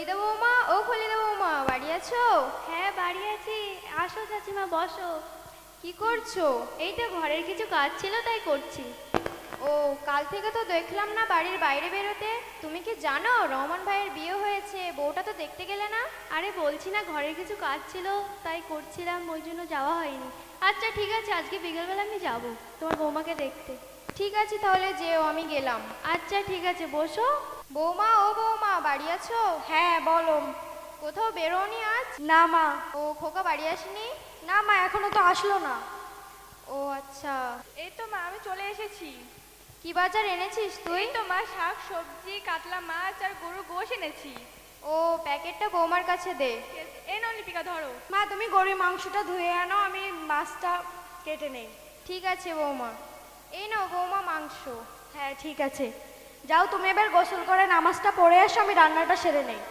খলিদা বৌমা, ও খলিদা বৌমা, বাড়ি আছো? হ্যাঁ বাড়ি আছি। আসো চাচিমা বসো। কি করছো? এই তো ঘরের কিছু কাজ ছিল তাই করছি। ও, কাল থেকে তো দেখলাম না বাড়ির বাইরে বেরোতে। তুমি কি জানো রহমান ভাইয়ের বিয়ে হয়েছে? বউটা তো দেখতে গেলে না? আরে বলছি না ঘরের কিছু কাজ ছিল তাই করছিলাম, ওই জন্য যাওয়া হয়নি। আচ্ছা ঠিক আছে, আজকে বিকেলবেলা আমি যাব তোমার বৌমাকে দেখতে। ঠিক আছে তাহলে যেও, আমি গেলাম। আচ্ছা ঠিক আছে, বসো। বৌমা, ও বৌমা, বাড়ি আছো? হ্যাঁ বলো। কোথাও বেরোনি আজ? না মা। ও, খোকা বাড়ি আসেনি? না মা, এখনো তো আসলো না। ও আচ্ছা। এই তো মা, আমি চলে এসেছি। কি বাজার এনেছিস তুই? এই তো মা, শাক সবজি কাতলা মাছ আর গরুর গোশ এনেছি। ও, প্যাকেটটা বৌমার কাছে দে। এই নাও লিপিকা, ধরো। মা তুমি গরুর মাংসটা ধুয়ে আনো, আমি মাছটা কেটে নেই। ঠিক আছে বৌমা। এই নাও বৌমা মাংস। হ্যাঁ ঠিক আছে, যাও তুমি এবার গোসল করে নামাজটা পড়ে আসো, আমি রান্নাটা সেরে নেই।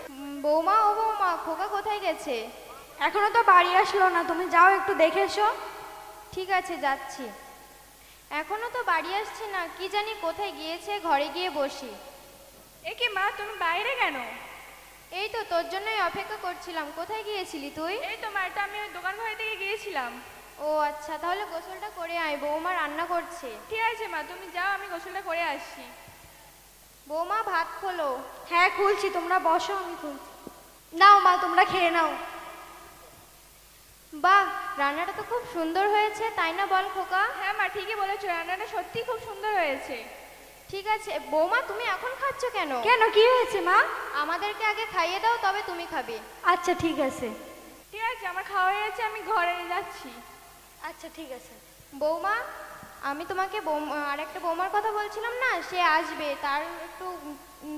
বৌমা, ও বৌমা, খোকা কোথায় গেছে? এখনো তো বাড়ি আসলো না, তুমি যাও একটু দেখে এসো। ঠিক আছে যাচ্ছি। এখনো তো বাড়ি আসছে না, কি জানি কোথায় গিয়েছে, ঘরে গিয়ে বসি। এ কি মা, তুমি বাইরে কেন? এই তো তোর জন্যই অপেক্ষা করছিলাম। কোথায় গিয়েছিলি তুই? এই তো মা, এটা আমি ওই দোকান ঘরের দিকে গিয়েছিলাম। ও আচ্ছা, তাহলে গোসলটা করে আয়, বৌমা রান্না করছে। ঠিক আছে মা, তুমি যাও, আমি গোসলটা করে আসছি। বৌমা ভাত খোলো। হ্যাঁ খুলছি, তোমরা বসো, আমি খুলছি। নাও মা, তোমরা খেয়ে নাও। বাহ, রান্নাটা তো খুব সুন্দর হয়েছে, তাই না বল খোকা? হ্যাঁ মা, ঠিকই বলেছো, রান্নাটা সত্যি খুব সুন্দর হয়েছে। ঠিক আছে বৌমা, তুমি এখন খাচ্ছ কেন? কেন, কি হয়েছে মা? আমাদেরকে আগে খাইয়ে দাও, তবে তুমি খাবে। আচ্ছা ঠিক আছে। ঠিক আছে, আমার খাওয়া হয়ে গেছে, আমি ঘরে যাচ্ছি। আচ্ছা ঠিক আছে। বৌমা, আমি তোমাকে আর একটা বৌমার কথা বলছিলাম না, সে আসবে, তার একটু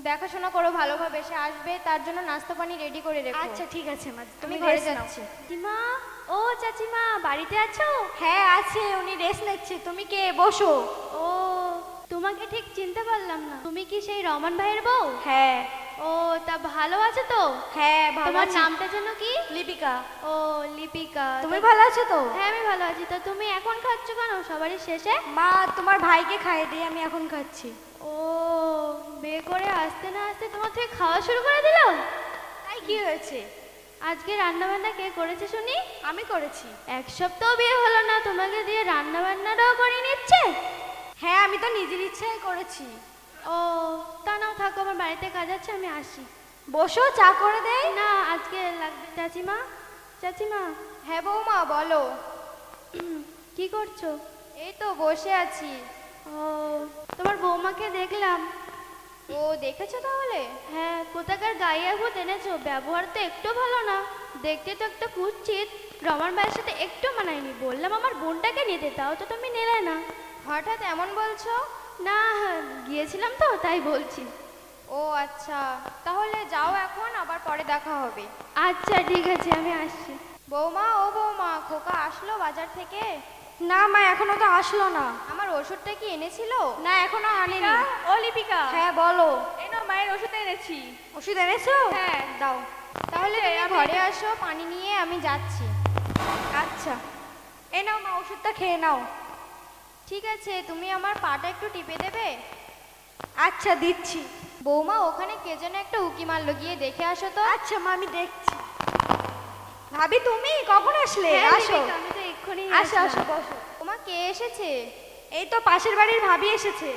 দেখাশোনা করো ভালোভাবে। সে আসবে, তার জন্য নাস্তা পানি রেডি করে রেখো। আচ্ছা ঠিক আছে মা, তুমি তুমি ঘরে রেস্ট নাও। যাচ্ছি। চাচিমা, ও চাচিমা বাড়িতে আছো? হ্যাঁ আছে, উনি রেস্ট নিচ্ছে। তুমি কে, বসো। ও, তোমাকে ঠিক চিনতে পারলাম না। তুমি কি সেই রহমান ভাইয়ের বউ? হ্যাঁ। ও, তা ভালো আছো তো? হ্যাঁ ভালো তোমার আছি। নামটা যেন কি? লিপিকা। ও লিপিকা। তুমি ভালো আছো তো? হ্যাঁ আমি ভালো আছি। তা তুমি এখন খাচ্ছ কেন সবারই শেষে? মা তোমার ভাইকে খাইয়ে দিয়ে আমি এখন খাচ্ছি। ও, বিয়ে করে আসতে না আসতে তোমার থেকে খাওয়া শুরু করে দিল? তাই কি হয়েছে? আজকে রান্না বান্না কে করেছে শুনি? আমি করেছি। এক সপ্তাহ বিয়ে হলো না, তোমাকে দিয়ে রান্না বান্নাটাও করে নিচ্ছে? হ্যাঁ আমি তো নিজের ইচ্ছায় করেছি। ও, তা নাও থাকো, আমার বাড়িতে কাজ আছে, আমি আসি। বসো, চা করে দেই। না আজকে লাগবে। চাচিমা, চাচিমা, হ্যাঁ বৌমা বলো। কি করছো? এই তো বসে আছি। ও, তোমার বৌমাকে দেখলাম। ও, দেখেছো তাহলে? হ্যাঁ, কোথাকার গাইয়া ভূত এনেছো, ব্যবহার তো একটু ভালো না। দেখতে তো একটা কুৎসিত, রমান ভাইয়ের সাথে একটু মানায়নি। বললাম আমার বোনটাকে নিতে, তাও তো তুমি নিলে না। হঠাৎ এমন বলছো? না, গিয়েছিলাম তো তাই বলছি। ও আচ্ছা, তাহলে যাও এখন, আবার পরে দেখা হবে। আচ্ছা ঠিক আছে, আমি আসছি। বৌমা, ও বৌমা, খোকা আসলো বাজার থেকে? না মা, এখনো তো আসলো না। আমার ওষুধটা কি এনেছিল? না এখনো আনেনি। ও লিপিকা, হ্যাঁ বলো। এই নাও মায়ের ওষুধ এনেছি। ওষুধ এনেছো? হ্যাঁ। দাও। তাহলে তুমি ঘরে আসো, পানি নিয়ে আমি যাচ্ছি। আচ্ছা, এই নাও মা, ওষুধটা খেয়ে নাও। ঠিক আছে, তুমি আমার পাটা একটু টিপে দেবে? আচ্ছা দিচ্ছি। বৌমা, ওখানে কে যেন একটা উকি মারলো, গিয়ে দেখে আসো তো। আচ্ছা মা, আমি দেখছি। ভাবি তুমি কখন আসলে? হ্যাঁ, আসো লিপিকা, আমি তো এক্ষুনি আসো আসলাম। আসো, বসো। বৌমা, কে এসেছে? এই তো পাশের বাড়ির ভাবি এসেছে।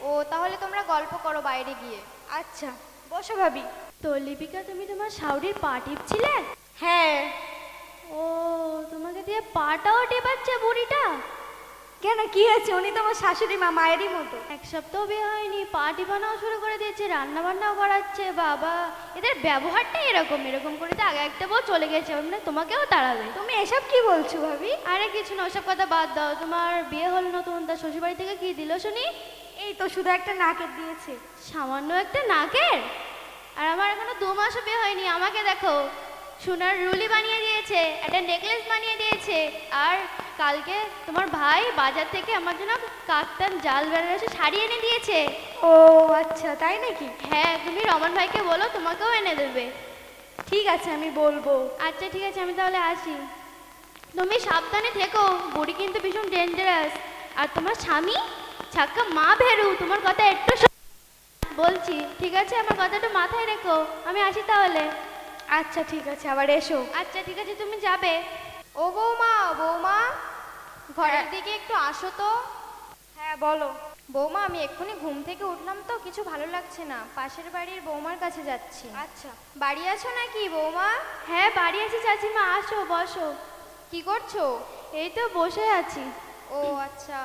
ও, তাহলে তোমরা গল্প করো বাইরে গিয়ে। আচ্ছা বসো ভাবি। তো লিপিকা, তুমি তোমার শাওরির পা টিপছিলে? হ্যাঁ। ও, তোমাকে দিয়ে পাটাও টেপাচ্ছে বুড়িটা? কেন, কি হয়েছে? উনি তো আমার শাশুড়ি মা, মায়েরই মতো। এক সপ্তাহ বিয়ে হয়নি, পা টিপানাও শুরু করে দিয়েছে, রান্না বান্নাও করাচ্ছে। বাবা, এদের ব্যবহারটাই এরকম। এরকম করে তো আগে একটা বউ চলে গেছে, মানে তোমাকেও তাড়াবে। তুমি এসব কি বলছো ভাবি? আরে কিছু না, ওসব কথা বাদ দাও। তোমার বিয়ে হলো নতুন, তার শ্বশুরবাড়ি থেকে কি দিল শুনি? এই তো শুধু একটা নাকের দিয়েছে। সামান্য একটা নাকের? আর আমার এখনো 2 মাসও বিয়ে হয়নি, আমাকে দেখো। সোনার রুলি বানিয়ে দিয়েছে, একটা নেকলেস বানিয়ে দিয়েছে। আর কালকে তোমার ভাই বাজার থেকে আমার জন্য কাকতান জাল বেনারসি শাড়ি এনে দিয়েছে। ও আচ্ছা, তাই নাকি? হ্যাঁ, তুমি রমন ভাইকে বলো তোমাকেও এনে দেবে। ঠিক আছে, আমি বলবো। আচ্ছা ঠিক আছে, আমি তাহলে আসি। তুমি সাবধানে থেকো, বুড়ি কিন্তু ভীষণ ডেঞ্জারাস। আর তোমার স্বামী ছাক্কা মা ভেরু, তোমার কথা একটু বলছি, ঠিক আছে? আমার কথাটা মাথায় রেখো। আমি আসি তাহলে। আচ্ছা ঠিক আছে, আবার এসো। আচ্ছা ঠিক আছে, তুমি যাবে। ও বৌমা, বৌমা ঘরের হ্যাঁ। দিকে একটু আসো তো। হ্যাঁ বলো। বৌমা আমি এক্ষুনি ঘুম থেকে উঠলাম তো, কিছু ভালো লাগছে না, পাশের বাড়ির বৌমার কাছে যাচ্ছি। আচ্ছা। বাড়ি আছো নাকি বৌমা? হ্যাঁ বাড়ি আছি চাচিমা, আসো বসো। কি করছো? এই তো বসে আছি। ও আচ্ছা,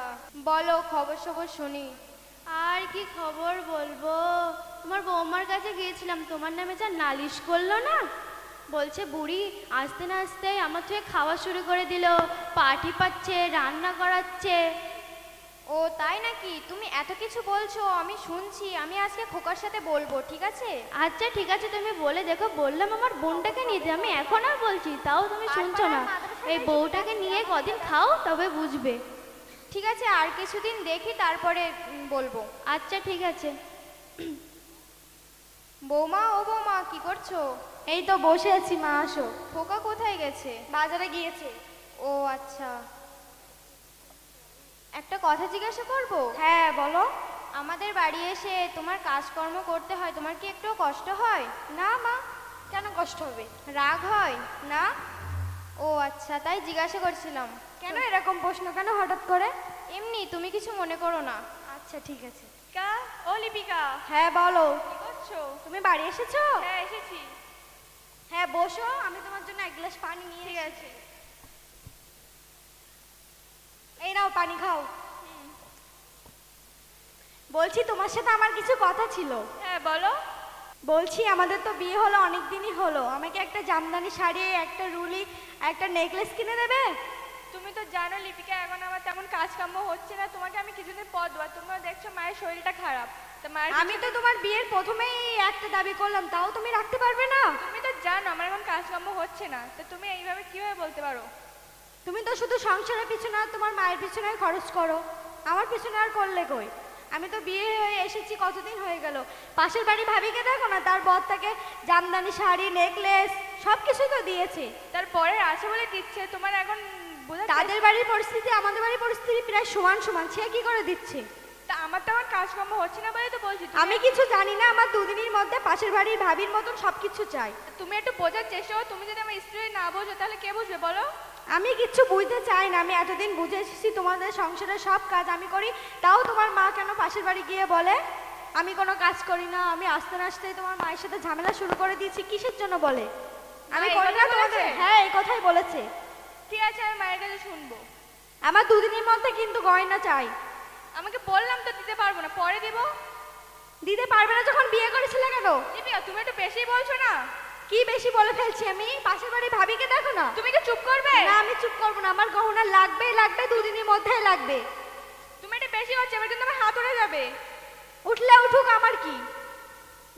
বলো খবর সবর শুনি। আর কি খবর বলবো, তোমার বৌমার কাছে গিয়েছিলাম, তোমার নামে যা নালিশ করলো না। বলছে বুড়ি আসতে না আসতেই আমার থেকে খাওয়া শুরু করে দিল, পাটি পাচ্ছে, রান্না করাচ্ছে। ও তাই নাকি? তুমি এত কিছু বলছো, আমি শুনছি, আমি আজকে খোকার সাথে বলবো, ঠিক আছে? আচ্ছা ঠিক আছে, তুমি বলে দেখো। বললাম আমার বোনটাকে নিতে, আমি এখন আর বলছি, তাও তুমি শুনছো না। এই বউটাকে নিয়ে কদিন খাও তবে বুঝবে। ঠিক আছে, আর কিছুদিন দেখি তারপরে বলবো। আচ্ছা ঠিক আছে। বৌমা, ও বৌমা কি করছো? এই তো বসে আছি মা, আসো। খোকা কোথায় গেছে? বাজারে গিয়েছে। ও আচ্ছা, একটা কথা জিজ্ঞাসা করবো? হ্যাঁ বলো। আমাদের বাড়ি এসে তোমার কাজকর্ম করতে হয়, তোমার কি একটু কষ্ট হয়? না মা, কেন কষ্ট হবে? রাগ হয়? না। ও আচ্ছা, তাই জিজ্ঞাসা করছিলাম। কেন এরকম প্রশ্ন কেন হঠাৎ করে? এমনি, তুমি কিছু মনে করো না। আচ্ছা ঠিক আছে। কা ও লিপিকা, হ্যাঁ বলো। কি করছো? তুমি বাড়ি এসেছো? হ্যাঁ এসেছি। হ্যাঁ বসো, আমি তোমার জন্য এক গ্লাস পানি নিয়ে ঠিক এসেছি। আছে। এই নাও পানি খাও। বলছি তোমার সাথে আমার কিছু কথা ছিল। হ্যাঁ বলো। বলছি আমাদের তো বিয়ে হলো অনেক দিনই হলো, আমাকে একটা জামদানি শাড়ি, একটা রুলি, একটা নেকলেস কিনে দেবে? তুমি তো জানো লিপিকা, এখন আমার তেমন কাজকর্ম হচ্ছে না, তোমাকে আমি কিছুদিন পর দেবো। তোমরা দেখছো মায়ের শরীরটা খারাপ, তা মায়ের আমি তো তোমার বিয়ের প্রথমেই একটা দাবি করলাম, তাও তুমি রাখতে পারবে না? তুমি তো জানো আমার এখন কাজকর্ম হচ্ছে না, তো তুমি এইভাবে কিভাবে বলতে পারো? তুমি তো শুধু সংসারের পিছনে আর তোমার মায়ের পিছনে খরচ করো, আমার পিছনে আর করলে কই? আমি তো বিয়ে হয়ে এসেছি কতদিন হয়ে গেল, পাশের বাড়ি ভাবিকে দেখো না, তার বর তাকে জামদানি শাড়ি, নেকলেস সব কিছুই তো দিয়েছে। তারপরে আছে বলে দিচ্ছে, তোমার এখন বোঝা তাদের বাড়ির পরিস্থিতি আমাদের বাড়ির পরিস্থিতি প্রায় সমান সমান, সে কি করে দিচ্ছে? তা আমার তো আমার কাজকর্ম হচ্ছে না বলেই তো বলছি। আমি কিছু জানি না, আমার দুদিনের মধ্যে পাশের বাড়ির ভাবির মতন সবকিছু চাই। তুমি একটু বোঝার চেষ্টা করো, তুমি যদি আমার স্ত্রী না বোঝো তাহলে কে বুঝবে বলো? আমি কিচ্ছু বুঝতে চাই না, আমি এতদিন বুঝে এসেছি তোমাদের সংসারের সব কাজ আমি করি, তাও তোমার মা কেন পাশের বাড়ি গিয়ে বলে আমি কোনো কাজ করি না, আমি আসতে না আসতেই তোমার মায়ের সাথে ঝামেলা শুরু করে দিয়েছি, কিসের জন্য বলে? আমি মা এই করি না কথা তোমাদের। বলেছে? হ্যাঁ এই কথাই বলেছে। ঠিক আছে, আমি মায়ের কাছে শুনবো। আমার দুদিনের মধ্যে কিন্তু গয়না চাই। আমাকে বললাম তো দিতে পারবো না, পরে দিব। দিতে পারবে না যখন বিয়ে করেছিলে কেন? লিপিকা তুমি একটু বেশি বলছো না। কি বেশি বলে ফেলছি আমি? পাশের বাড়ি ভাবিকে দেখো না। তুমি কি চুপ করবে? না আমি চুপ করবো না, আমার গহনা লাগবেই লাগবে, দুদিনের মধ্যেই লাগবে। তুমি একটু বেশি হচ্ছে, এবার কিন্তু আমার হাত উঠে যাবে। উঠলে উঠুক, আমার কি?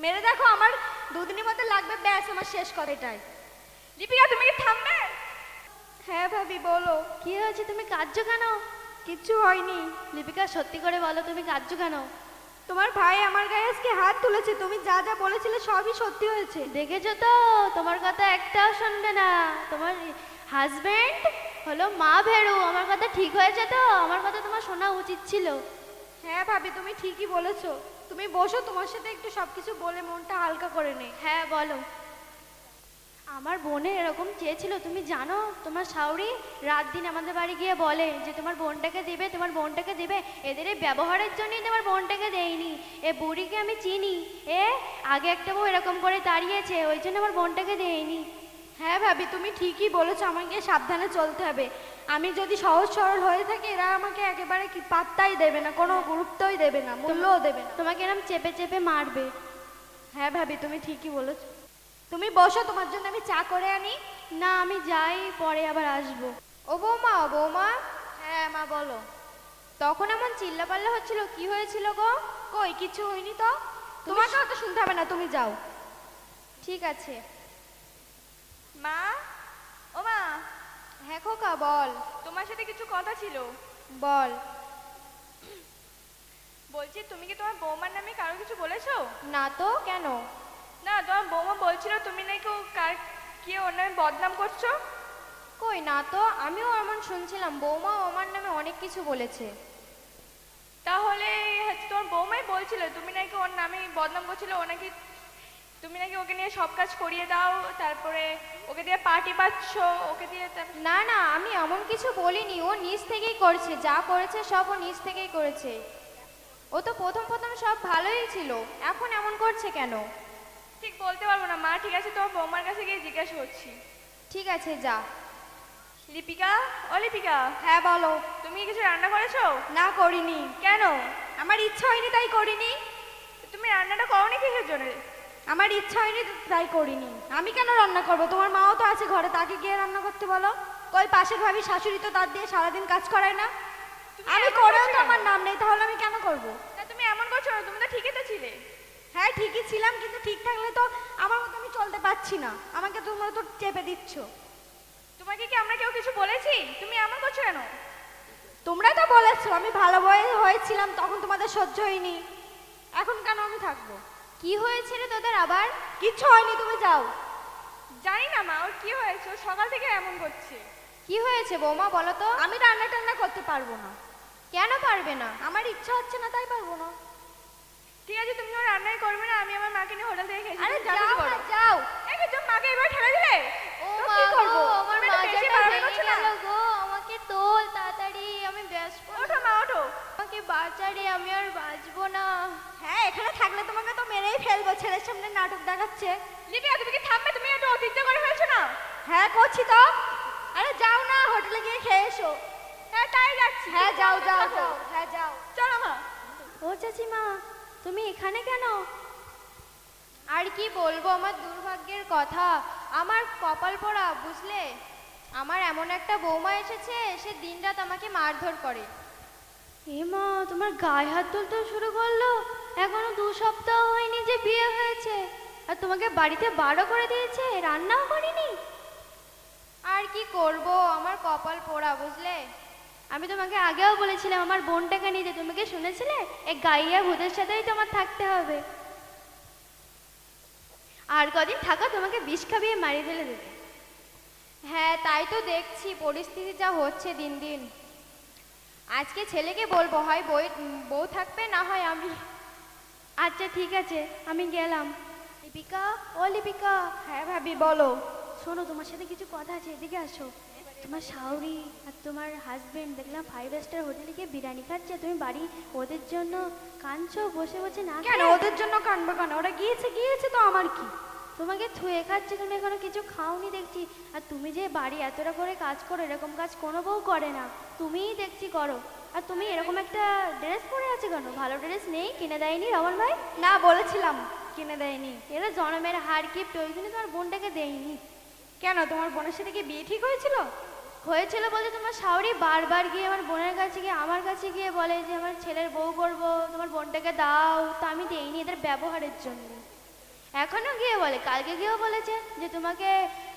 মেরে দেখো, আমার দুদিনের মধ্যে লাগবে, ব্যাস আমার শেষ করে এটাই। লিপিকা তুমি কি থামবে? হ্যাঁ ভাবি বলো। কি হয়েছে, তুমি কাঁদছো কেন? কিচ্ছু হয়নি। লিপিকা সত্যি করে বলো, তুমি কাঁদছো কেন? তোমার ভাই আমার গায়ে আজকে হাত তুলেছে, তুমি যা যা বলেছিলে সবই সত্যি হয়েছে। দেখেছো তো, তোমার কথা একটাও শুনবে না। তোমার হাজবেন্ড হলো মা ভেরু, আমার কথা ঠিক হয়েছে তো? আমার কথা তোমার শোনা উচিত ছিল। হ্যাঁ ভাবি তুমি ঠিকই বলেছো। তুমি বসো, তোমার সাথে একটু সবকিছু বলে মনটা হালকা করে নে। হ্যাঁ বলো। আমার বোনের এরকম চেয়েছিল, তুমি জানো? তোমার শাওরি রাত দিন আমাদের বাড়ি গিয়ে বলে যে তোমার বোনটাকে দেবে, তোমার বোনটাকে দেবে। এদের এই ব্যবহারের জন্যই তোমার বোনটাকে দেয়নি। এ বুড়িকে আমি চিনি, এ আগে একটা বউ এরকম করে দাঁড়িয়েছে, ওই জন্য আমার বোনটাকে দেয়নি। হ্যাঁ ভাবি তুমি ঠিকই বলেছো, আমাকে সাবধানে চলতে হবে। আমি যদি সহজ সরল হয়ে থাকি, এরা আমাকে একেবারে কি পাত্তাই দেবে না, কোনো গুরুত্বই দেবে না, মূল্যও দেবে না। তোমাকে এরকম চেপে চেপে মারবে। হ্যাঁ ভাবি তুমি ঠিকই বলেছো। তুমি বসো, তোমার জন্য আমি চা করে আনি। না আমি যাই, পরে আবার আসবো। ও বৌমা, বৌমা হ্যাঁ মা বলো। তখন এমন চিল্লাপাল্লা হচ্ছিল, কি হয়েছিল গো? কই কিছু হয়নি তো। তোমাকে অত শুনতে হবে না, তুমি যাও। ঠিক আছে। মা, ও মা, হ্যাঁ খোকা বল। তোমার সাথে কিছু কথা ছিল। বল। বলছি তুমি কি তোমার বৌমার নামে কারো কিছু বলেছো? না তো, কেন? না, তোমার বৌমা বলছিল তুমি নাকি কি ওর নামে বদনাম করছো। কই না তো, আমিও এমন শুনছিলাম, বৌমাও আমার নামে অনেক কিছু বলেছে। তাহলে তোমার বৌমাই বলছিল তুমি নাকি ওর নামে বদনাম করছিল, ও নাকি তুমি নাকি ওকে নিয়ে সব কাজ করিয়ে দাও, তারপরে ওকে দিয়ে পার্টি পাচ্ছ, ওকে দিয়ে না না, আমি এমন কিছু বলিনি, ও নিজ থেকেই করছে, যা করেছে সব ও নিজ থেকেই করেছে। ও তো প্রথম প্রথম সব ভালোই ছিল, এখন এমন করছে কেন? ঠিক বলতে পারবো না মা, ঠিক আছে তোমার বৌমার কাছে গিয়ে জিজ্ঞাসা করছি। ঠিক আছে, যা। লিপিকা, ও লিপিকা, হ্যাঁ বলো। তুমি কি কিছু রান্না করেছো? না করিনি। কেন? আমার ইচ্ছা হয়নি তাই করিনি। তুমি রান্নাটা করোনি কিসের জন্য? আমার ইচ্ছা হয়নি তাই করিনি। আমি কেন রান্না করব? তোমার মাও তো আছে ঘরে, তাকে গিয়ে রান্না করতে বলো। কই পাশের ভাবি শাশুড়ি তো তার দিয়ে সারাদিন কাজ করায় না? তুমি আমি এমন করেও করছো তো কেন? আমার নাম নেই, তাহলে আমি কেন করব? না তুমি এমন করছো না, তুমি তো ঠিকই তো ছিলে। হ্যাঁ ঠিকই ছিলাম, কিন্তু ঠিক থাকলে তো আমার মতো আমি চলতে পারছি না। আমাকে তোমরা তো চেপে দিচ্ছ। তোমাকে কি আমরা কেউ কিছু বলেছি? তুমি এমন করছো কেন? তোমরা তো বলেছো আমি ভালো বয়ে হয়েছিলাম, তখন তোমাদের সহ্য হয়নি। এখন কেন আমি থাকবো? কি হয়েছে রে তোদের আবার? কিচ্ছু হয়নি, তুমি যাও। জানি না মা, ওর কি হয়েছে, ও সকাল থেকে এমন করছে। কি হয়েছে বৌমা, বলো তো? আমি রান্না টান্না করতে পারবো না। কেন পারবে না? আমার ইচ্ছা হচ্ছে না তাই পারবো না। ঠিক আছে তুমি ওর রান্নাই করবে না, আমি আমার মাকে নিয়ে হোটেল থেকে খেয়েছি। আরে তুমি যা যাও কিছু না, করো। যাও। এই যে তুমি মাকে এবার ঠেলে দিলে। ও তো মা কি গো, করবো? আমার তুমি একটু বেশি মাজাটা বাড়াবাড়ি ভেঙে করছো না? গেল গো, আমাকে তোল তাড়াতাড়ি, আমি ব্যস্ত। ওঠো মা, ওঠো। আমাকে বাঁচা রে, আমি আর বাঁচবো না। হ্যাঁ এখানে থাকলে তোমাকে তো মেরেই ফেলবো। ছেলের সামনে নাটক দেখাচ্ছে। লিপিকা তুমি কি থামবে? তুমি একটু অতিরিক্ত করে ফেলছো না? হ্যাঁ করছি তো। আরে যাও না, হোটেলে গিয়ে খেয়ে এসো। হ্যাঁ তাই যাচ্ছি। হ্যাঁ তুমি যাও থামবে, যাও থাকো। যাও, হ্যাঁ যাও। চলো মা। ও চাচিমা, তুমি এখানে কেন? আর কি বলবো, আমার দুর্ভাগ্যের কথা, আমার কপাল পোড়া, বুঝলে? আমার এমন একটা বৌমা এসেছে, সে দিনরাত আমাকে মারধর করে। এ মা, তোমার গায়ে হাত তুলতে শুরু করলো? এখনো 2 সপ্তাহ হয়নি যে বিয়ে হয়েছে, আর তোমাকে বাড়িতে বারো করে দিয়েছে, রান্নাও করিনি। আর কি করব, আমার কপাল পোড়া, বুঝলে? আমি তোমাকে আগেও বলেছিলাম আমার বোনটাকে নিতে, তুমি কি শুনেছিলে? এই গাইয়া ভূতের সাথেই তোমার থাকতে হবে। আর কদিন থাকো, তোমাকে বিষ খাবিয়ে মারিয়ে ফেলে দেবে। হ্যাঁ তাই তো দেখছি, পরিস্থিতি যা হচ্ছে দিন দিন। আজকে ছেলেকে বলবো, হয় বউ থাকবে, না হয় আমি। আচ্ছা ঠিক আছে, আমি গেলাম। লিপিকা, ও লিপিকা, হ্যাঁ ভাবি বলো। শোনো, তোমার সাথে কিছু কথা আছে, এদিকে আসো। তোমার শাওরি আর তোমার হাজবেন্ড দেখলাম 5 স্টার হোটেলে গিয়ে বিরিয়ানি খাচ্ছে, তুমি বাড়ি ওদের জন্য কাঁদছো বসে বসে না কেন খেয়ে? ওদের জন্য কানবো কেন? ওরা গিয়েছে গিয়েছে তো, আমার কি? তোমাকে থুয়ে খাচ্ছে, তুমি এখনো কিছু খাওনি দেখছি। আর তুমি যে বাড়ি এতটা করে কাজ করো, এরকম কাজ কোনো বউ করে না, তুমিই দেখছি করো। আর তুমি এরকম একটা ড্রেস পরে আছো কেন? ভালো ড্রেস নেই, কিনে দেয়নি রমন ভাই? না বলেছিলাম, কিনে দেয়নি। এরা জনমের হার গিফট, ওই জন্য তোমার বোনটাকে দেয়নি। কেন তোমার বোনের সাথে কি বিয়ে ঠিক হয়েছিল? হয়েছিল বলতে তোমার শাওরি বারবার গিয়ে আমার বোনের কাছে গিয়ে আমার কাছে গিয়ে বলে যে আমার ছেলের বউ করবো, তোমার বোনটাকে দাও, তো আমি দেইনি এদের ব্যবহারের জন্য। এখনো গিয়ে বলে, কালকে গিয়েও বলেছে যে তোমাকে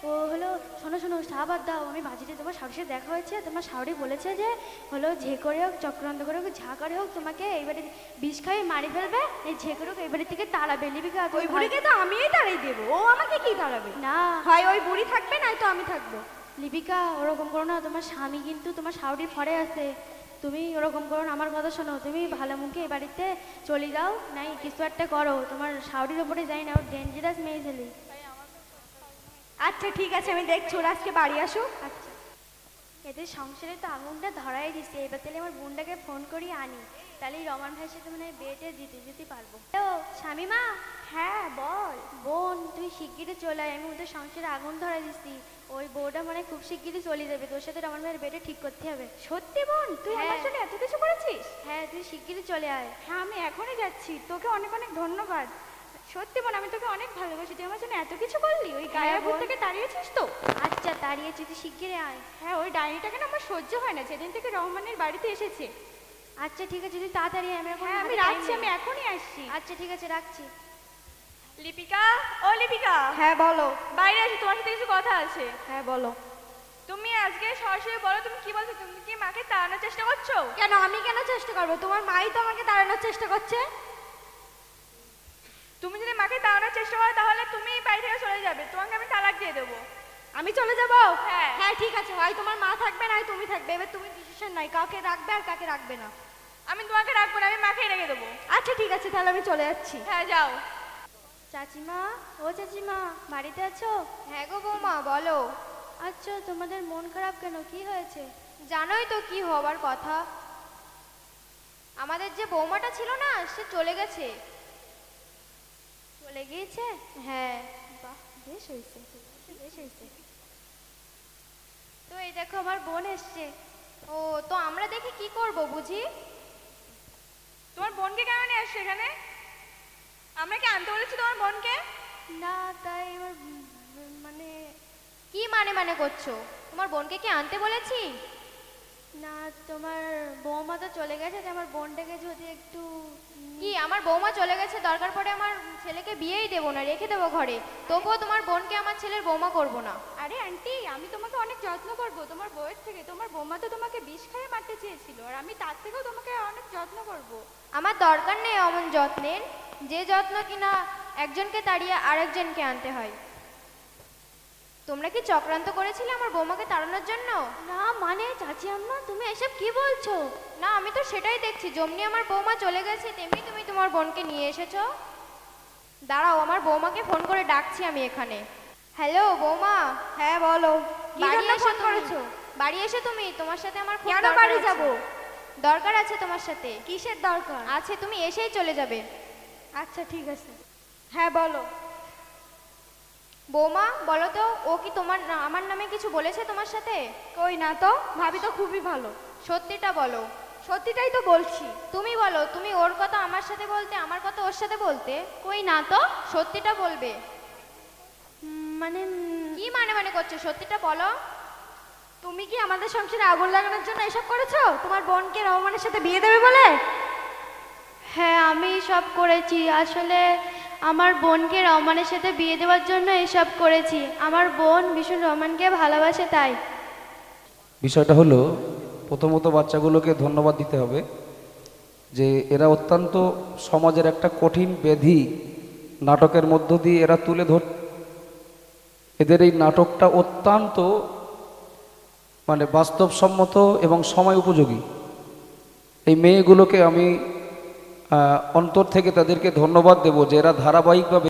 ও হলো, শোনো শোনো সাহাবাদ দাও, আমি বাজিতে তোমার শাওরির সাথে দেখা হয়েছে, তোমার শাওরি বলেছে যে হলো যে করে হোক, চক্রান্ত করে হোক, যা করে হোক, তোমাকে এইবারে বিষ খাইয়ে মারি ফেলবে, এই যে করে হোক এইবারের থেকে তাড়াবে। লিপিকা ওই বুড়িকে তো আমিই তাড়াই দেবো, ও আমাকে কি তাড়াবে? না হয় ওই বুড়ি থাকবে, নাই তো আমি থাকবো। লিপিকা, ওরকম করো না, তোমার স্বামী কিন্তু তোমার শাওরির ফরে আছে, তুমি ওরকম করো না, আমার কথা শোনো, তুমি ভালো মুখে এই বাড়িতে চলে যাও, নাই কিছু একটা করো, তোমার শাওরির ওপরে যাই না, ও ডেঞ্জারাস মেয়ে ছেলে। আচ্ছা ঠিক আছে, আমি দেখছি ওরা আজকে বাড়ি আসুক। আচ্ছা, এদের সংসারে তো আগুনটা ধরাই দিচ্ছে, এবার তাহলে আমার বোনটাকে ফোন করি আনি, তাহলে রমান ভাইয়ের সাথে মানে বেটে যেতে পারবো। তো স্বামীমা, হ্যাঁ বল। বোন তুই শিগগিরই চলে আয়, আমি ওদের সংসারে আগুন ধরা দিচ্ছি, ওই বউটা মানে খুব শিগগিরই চলে যাবে, তোর সাথে রমান ভাইয়ের বেটে ঠিক করতে হবে। সত্যি বোন, তুই আমার হ্যাঁ। জন্য এত কিছু করেছিস? হ্যাঁ তুই শিগগিরই চলে আয়। হ্যাঁ আমি এখনই যাচ্ছি, তোকে অনেক অনেক ধন্যবাদ। সত্যি বোন, আমি তোকে অনেক ভালোবাসি, তুই আমার জন্য এত কিছু করলি। ওই গায়ে হ্যাঁ, ভূত বোন। থেকে তাড়িয়েছিস তো? আচ্ছা তাড়িয়েছি, তুই শিগগিরই আয়। হ্যাঁ ওই ডাইনিটাকে না আমার সহ্য হয় না, যেদিন থেকে রহমানের বাড়িতে এসেছে। আচ্ছা ঠিক আছে, তুই তাড়াতাড়ি আয়, আমি এখন হ্যাঁ আমি হাতে time রাখছি, নেই। আমি এখনই আসছি। আচ্ছা ঠিক আছে, রাখছি। লিপিকা, ও লিপিকা, হ্যাঁ বলো। বাইরে এসে তোমার সাথে কিছু কথা আছে। হ্যাঁ বলো। তুমি আজকে সরাসরি বলো, তুমি কি বলছো? তুমি কি মাকে তাড়ানোর চেষ্টা করছো? কেন আমি কেন চেষ্টা করবো? তোমার মাই তো আমাকে তাড়ানোর চেষ্টা করছে। তুমি যদি মাকে তাড়ানোর চেষ্টা করো তাহলে তুমি বাড়ি থেকে চলে যাবে, তোমাকে আমি তালাক দিয়ে দেবো। আমি চলে যাবো? হ্যাঁ। হ্যাঁ ঠিক আছে, হয় তোমার মা থাকবে নাই তুমি থাকবে, এবার তুমি ডিসিশন নাই কাকে রাখবে আর কাকে রাখবে না। আমি তোমাকে রাখবো না, আমি মাকেই রেখে দেবো। আচ্ছা ঠিক আছে, তাহলে আমি চলে যাচ্ছি। হ্যাঁ যাও। চাচিমা, ও চাচিমা, বাড়িতে আছো? হ্যাঁ গো বৌমা, বলো। আচ্ছা, তোমাদের মন খারাপ কেন, কি হয়েছে? জানোই তো কি হবার কথা। আমাদের যে বৌমাটা ছিল না, সে চলে গেছে। চলে গিয়েছে? হ্যাঁ। বাহ, বেশ হয়েছে, বেশ হয়েছে। তো এই দেখো আমার বোন এসছে। ও, তো আমরা দেখে কি করব বুঝি? তোমার বোনকে কেন নিয়ে আসছো এখানে? আমরা কি আনতে বলেছি তোমার বোনকে? না, তাই এবার মানে কি মানে মানে করছো? তোমার বোনকে কি আনতে বলেছি? না, তোমার বৌমা তো চলে গেছে, তো আমার বোনটাকে যদি একটু কি, আমার বৌমা চলে গেছে, দরকার পড়ে আমার ছেলেকে বিয়েই দেবো না, রেখে দেবো ঘরে, তবুও তোমার বোনকে আমার ছেলের বৌমা করব না। আরে আন্টি, আমি তোমাকে অনেক যত্ন করব তোমার বউয়ের থেকে। তোমার বৌমা তো তোমাকে বিষ খাইয়ে মারতে চেয়েছিল, আর আমি তার থেকেও তোমাকে অনেক যত্ন করব। আমার দরকার নেই অমন যত্নের, যে যত্ন কিনা একজনকে তাড়িয়ে আরেকজনকে আনতে হয়। তোমরা কি চক্রান্ত করেছিলে আমার বৌমাকে তাড়ানোর জন্য? না মানে চাচি আম্মা, তুমি এসব কি বলছো? না, আমি তো সেটাই দেখছি, যেমনি আমার বৌমা চলে গেছে তেমনি তুমি তোমার বোনকে নিয়ে এসেছো। দাঁড়াও, আমার বৌমাকে ফোন করে ডাকছি আমি এখানে। হ্যালো বৌমা। হ্যাঁ বলো, কি বাড়ি জন্য এসো ফোন তুমি। করেছো? বাড়ি এসো তুমি, তোমার সাথে আমার খুব কেন দরকার বাড়ি আছে। যাব? দরকার আছে তোমার সাথে। কিসের দরকার? আছে, তুমি এসেই চলে যাবে। আচ্ছা ঠিক আছে, হ্যাঁ বলো। বৌমা বলো তো, ও কি আমার নামে কিছু বলেছে তোমার সাথে? কই না তো, ভাবি তো খুবই ভালো। সত্যিটা বলো। সত্যিটাই তো বলছি। তুমি বলো, তুমি ওর কথা আমার সাথে বলতে, আমার কথা ওর সাথে বলতে। কই না তো। সত্যিটা বলবে। মানে কি মানে মানে করছো, সত্যিটা বলো। তুমি কি আমাদের সংসারে আগুন লাগানোর জন্য এসব করেছো? তোমার বোনকে রহমানের সাথে বিয়ে দেবে বলে? হ্যাঁ, আমি সব করেছি। আসলে আমার বোনকে রহমানের সাথে বিয়ে দেওয়ার জন্য এসব করেছি। আমার বোন ভীষণ রহমানকে ভালোবাসে তাই। বিষয়টা হলো, প্রথমত বাচ্চাগুলোকে ধন্যবাদ দিতে হবে যে এরা অত্যন্ত সমাজের একটা কঠিন ব্যাধি নাটকের মধ্য দিয়ে এরা তুলে এদের এই নাটকটা অত্যন্ত মানে বাস্তবসম্মত এবং সময় উপযোগী। এই মেয়েগুলোকে আমি অন্তর থেকে তাদেরকে ধন্যবাদ দেব যে এরা ধারাবাহিকভাবে